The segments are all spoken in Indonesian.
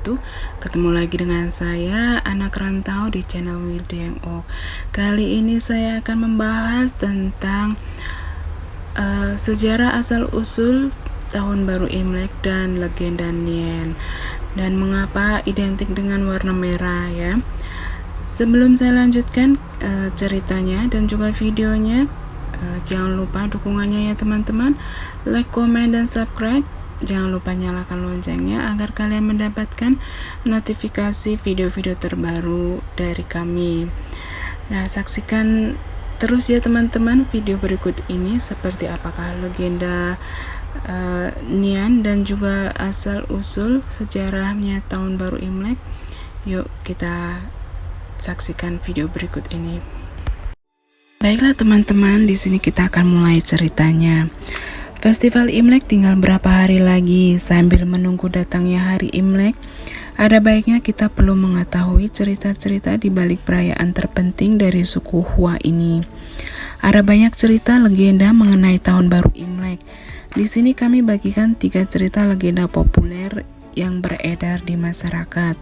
wabarakatuh. Ketemu lagi dengan saya, anak rantau di channel WDMO. Kali ini saya akan membahas tentang sejarah asal-usul Tahun Baru Imlek dan legenda Nian, dan mengapa identik dengan warna merah ya. Sebelum saya lanjutkan ceritanya dan juga videonya, jangan lupa dukungannya ya teman-teman, like, komen, dan subscribe. Jangan lupa nyalakan loncengnya agar kalian mendapatkan notifikasi video-video terbaru dari kami. Nah, saksikan terus ya teman-teman video berikut ini, seperti apakah legenda Nian dan juga asal-usul sejarahnya Tahun Baru Imlek. Yuk kita saksikan video berikut ini. Baiklah teman-teman, di sini kita akan mulai ceritanya. Festival Imlek tinggal berapa hari lagi. Sambil menunggu datangnya hari Imlek, ada baiknya kita perlu mengetahui cerita-cerita di balik perayaan terpenting dari suku Hua ini. Ada banyak cerita legenda mengenai Tahun Baru Imlek. Di sini kami bagikan 3 cerita legenda populer yang beredar di masyarakat.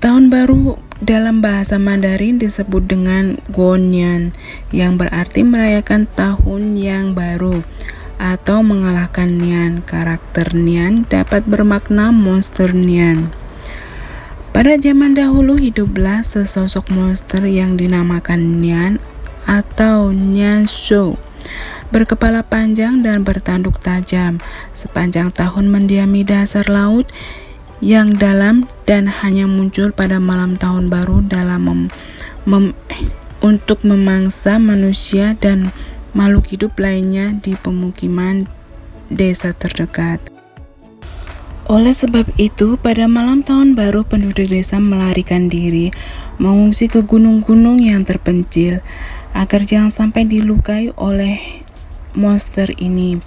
Tahun Baru dalam bahasa Mandarin disebut dengan Guonian, yang berarti merayakan tahun yang baru atau mengalahkan Nian. Karakter Nian dapat bermakna monster Nian. Pada zaman dahulu hiduplah sesosok monster yang dinamakan Nian atau Nian Shou. Berkepala panjang dan bertanduk tajam, sepanjang tahun mendiami dasar laut yang dalam dan hanya muncul pada malam tahun baru dalam untuk memangsa manusia dan makhluk hidup lainnya di pemukiman desa terdekat. Oleh sebab itu, pada malam tahun baru penduduk desa melarikan diri, mengungsi ke gunung-gunung yang terpencil agar jangan sampai dilukai oleh monster ini.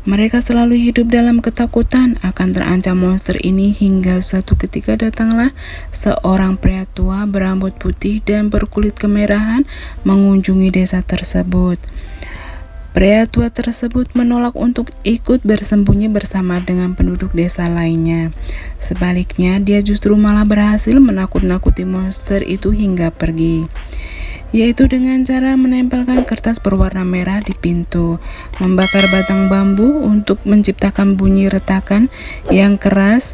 Mereka selalu hidup dalam ketakutan akan terancam monster ini hingga suatu ketika datanglah seorang pria tua berambut putih dan berkulit kemerahan mengunjungi desa tersebut. Pria tua tersebut menolak untuk ikut bersembunyi bersama dengan penduduk desa lainnya. Sebaliknya, dia justru malah berhasil menakut-nakuti monster itu hingga pergi, yaitu dengan cara menempelkan kertas berwarna merah di pintu, membakar batang bambu untuk menciptakan bunyi retakan yang keras,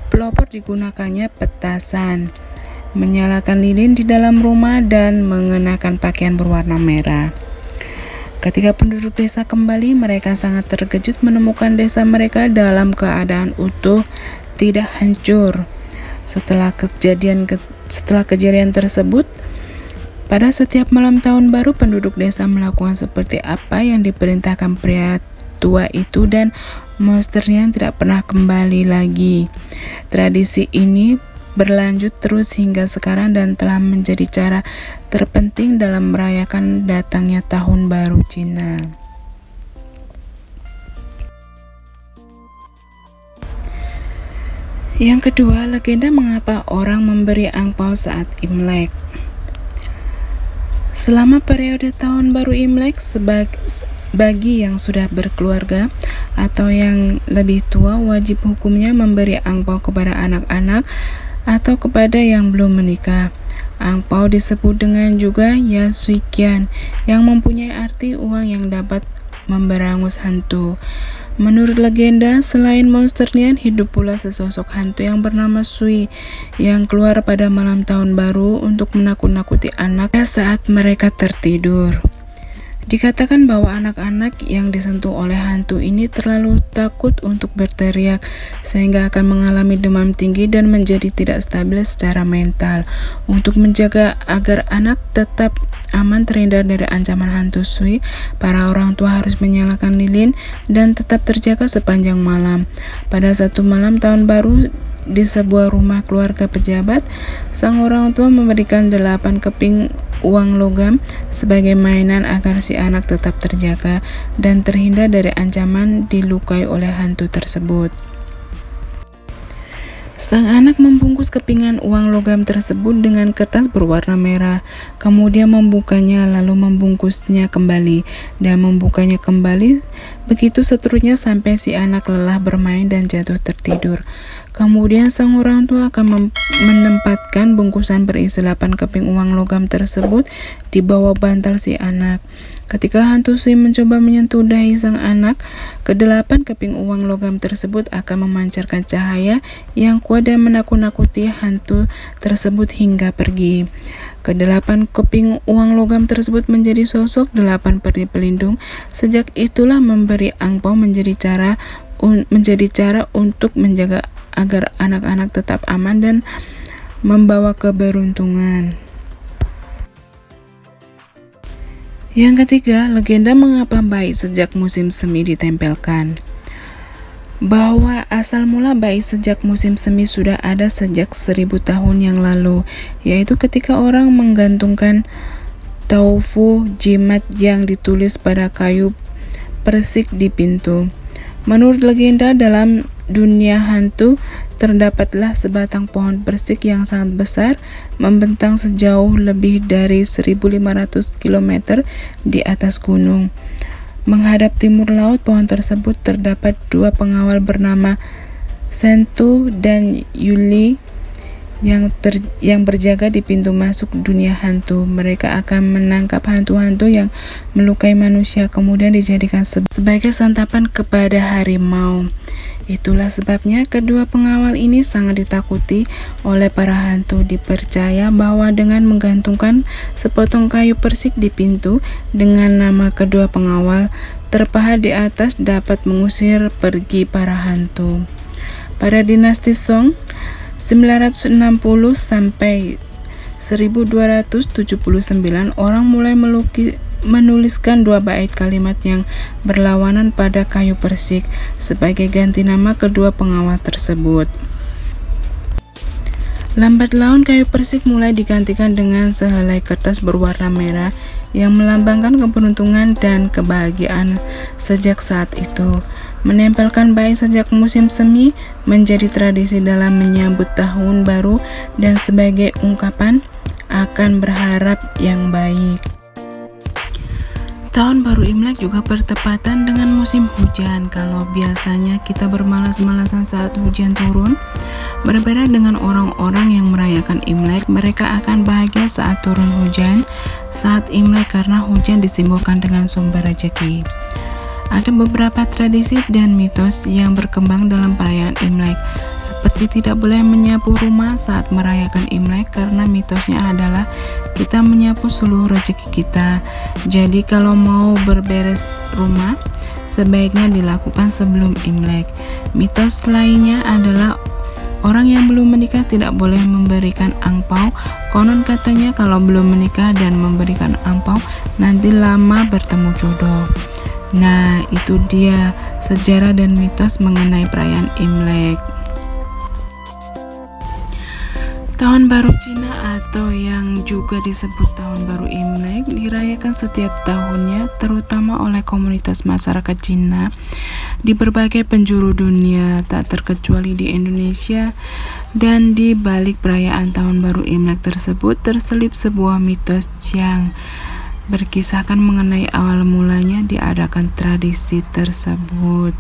pelopor digunakannya petasan, menyalakan lilin di dalam rumah, dan mengenakan pakaian berwarna merah. Ketika penduduk desa kembali, mereka sangat terkejut menemukan desa mereka dalam keadaan utuh, tidak hancur. Setelah kejadian tersebut, pada setiap malam tahun baru, penduduk desa melakukan seperti apa yang diperintahkan pria tua itu, dan monsternya tidak pernah kembali lagi. Tradisi ini berlanjut terus hingga sekarang dan telah menjadi cara terpenting dalam merayakan datangnya Tahun Baru Cina. Yang kedua, legenda mengapa orang memberi angpau saat Imlek. Selama periode Tahun Baru Imlek, bagi yang sudah berkeluarga atau yang lebih tua, wajib hukumnya memberi angpau kepada anak-anak atau kepada yang belum menikah. Angpau disebut dengan juga Yasuikian, yang mempunyai arti uang yang dapat memberangus hantu. Menurut legenda, selain monster Nian, hidup pula sesosok hantu yang bernama Sui, yang keluar pada malam tahun baru untuk menakut-nakuti anak saat mereka tertidur. Dikatakan bahwa anak-anak yang disentuh oleh hantu ini terlalu takut untuk berteriak, sehingga akan mengalami demam tinggi dan menjadi tidak stabil secara mental. Untuk menjaga agar anak tetap aman terhindar dari ancaman hantu Sui, para orang tua harus menyalakan lilin dan tetap terjaga sepanjang malam. Pada satu malam tahun baru di sebuah rumah keluarga pejabat, sang orang tua memberikan 8 keping uang logam sebagai mainan agar si anak tetap terjaga dan terhindar dari ancaman dilukai oleh hantu tersebut. Sang anak membungkus kepingan uang logam tersebut dengan kertas berwarna merah, kemudian membukanya lalu membungkusnya kembali dan membukanya kembali Begitu seterusnya sampai si anak lelah bermain dan jatuh tertidur. Kemudian sang orang tua akan menempatkan bungkusan berisi 8 keping uang logam tersebut di bawah bantal si anak. Ketika hantu si mencoba menyentuh dahi sang anak, ke-8 keping uang logam tersebut akan memancarkan cahaya yang kuat dan menakut-nakuti hantu tersebut hingga pergi. Ke-8 keping uang logam tersebut menjadi sosok 8 peri pelindung. Sejak itulah memberi angpau menjadi cara untuk menjaga agar anak-anak tetap aman dan membawa keberuntungan. Yang ketiga, legenda mengapa bayi sejak musim semi ditempelkan. Bahwa asal mula bayi sejak musim semi sudah ada sejak 1000 tahun yang lalu, yaitu ketika orang menggantungkan taufu jimat yang ditulis pada kayu persik di pintu. Menurut legenda, dalam dunia hantu terdapatlah sebatang pohon persik yang sangat besar membentang sejauh lebih dari 1500 km di atas gunung. Menghadap timur laut pohon tersebut terdapat 2 pengawal bernama Sentu dan Yuli yang berjaga di pintu masuk dunia hantu. Mereka akan menangkap hantu-hantu yang melukai manusia, kemudian dijadikan sebagai santapan kepada harimau. Itulah sebabnya kedua pengawal ini sangat ditakuti oleh para hantu. Dipercaya bahwa dengan menggantungkan sepotong kayu persik di pintu dengan nama kedua pengawal terpahat di atas dapat mengusir pergi para hantu. Pada dinasti Song 960 sampai 1279 orang mulai menuliskan 2 bait kalimat yang berlawanan pada kayu persik sebagai ganti nama kedua pengawal tersebut. Lambat laun kayu persik mulai digantikan dengan sehelai kertas berwarna merah yang melambangkan keberuntungan dan kebahagiaan. Sejak saat itu, menempelkan bayi sejak musim semi menjadi tradisi dalam menyambut tahun baru dan sebagai ungkapan akan berharap yang baik. Tahun baru Imlek juga bertepatan dengan musim hujan. Kalau biasanya kita bermalas-malasan saat hujan turun, berbeda dengan orang-orang yang merayakan Imlek, mereka akan bahagia saat turun hujan saat Imlek karena hujan disimbolkan dengan sumber rezeki. Ada beberapa tradisi dan mitos yang berkembang dalam perayaan Imlek, seperti tidak boleh menyapu rumah saat merayakan Imlek karena mitosnya adalah kita menyapu seluruh rezeki kita. Jadi kalau mau berberes rumah, sebaiknya dilakukan sebelum Imlek. Mitos lainnya adalah orang yang belum menikah tidak boleh memberikan angpau. Konon katanya kalau belum menikah dan memberikan angpau, nanti lama bertemu jodoh. Nah, itu dia sejarah dan mitos mengenai perayaan Imlek. Tahun Baru Cina atau yang juga disebut Tahun Baru Imlek dirayakan setiap tahunnya terutama oleh komunitas masyarakat Cina di berbagai penjuru dunia, tak terkecuali di Indonesia. Dan di balik perayaan Tahun Baru Imlek tersebut terselip sebuah mitos yang berkisahkan mengenai awal mulanya diadakan tradisi tersebut.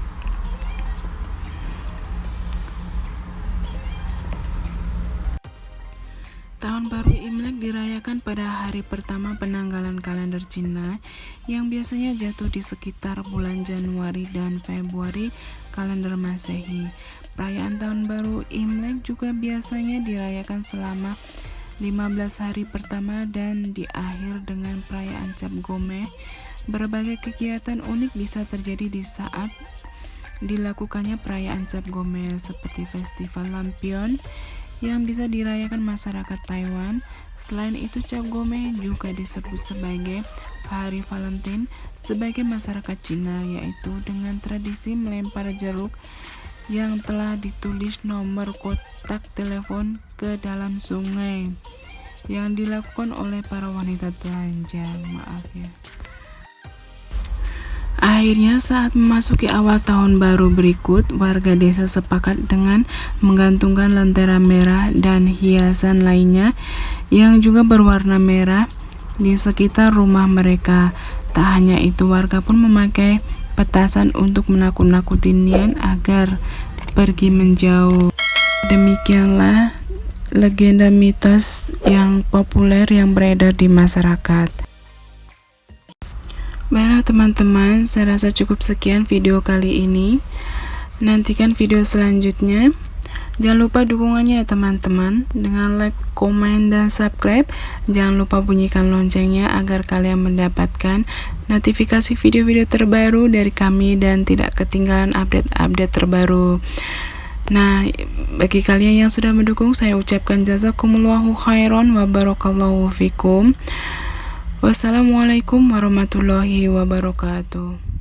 Tahun Baru Imlek dirayakan pada hari pertama penanggalan kalender Cina yang biasanya jatuh di sekitar bulan Januari dan Februari kalender Masehi. Perayaan Tahun Baru Imlek juga biasanya dirayakan selama 15 hari pertama dan diakhir dengan perayaan Cap Gomeh. Berbagai kegiatan unik bisa terjadi di saat dilakukannya perayaan Cap Gomeh, seperti festival lampion yang bisa dirayakan masyarakat Taiwan. Selain itu, Cap Gomeh juga disebut sebagai Hari Valentine sebagai masyarakat Cina, yaitu dengan tradisi melempar jeruk yang telah ditulis nomor kotak telepon ke dalam sungai yang dilakukan oleh para wanita telanjang. Akhirnya saat memasuki awal tahun baru berikut, warga desa sepakat dengan menggantungkan lentera merah dan hiasan lainnya yang juga berwarna merah di sekitar rumah mereka. Tak hanya itu, warga pun memakai petasan untuk menakut-nakuti Nian agar pergi menjauh. Demikianlah legenda mitos yang populer yang beredar di masyarakat. Baiklah teman-teman, saya rasa cukup sekian video kali ini. Nantikan video selanjutnya. Jangan lupa dukungannya ya teman-teman, dengan like, komen, dan subscribe. Jangan lupa bunyikan loncengnya agar kalian mendapatkan notifikasi video-video terbaru dari kami dan tidak ketinggalan update-update terbaru. Nah, bagi kalian yang sudah mendukung, saya ucapkan jazakumullahu khairan wa barakallahu fikum. Wassalamualaikum warahmatullahi wabarakatuh.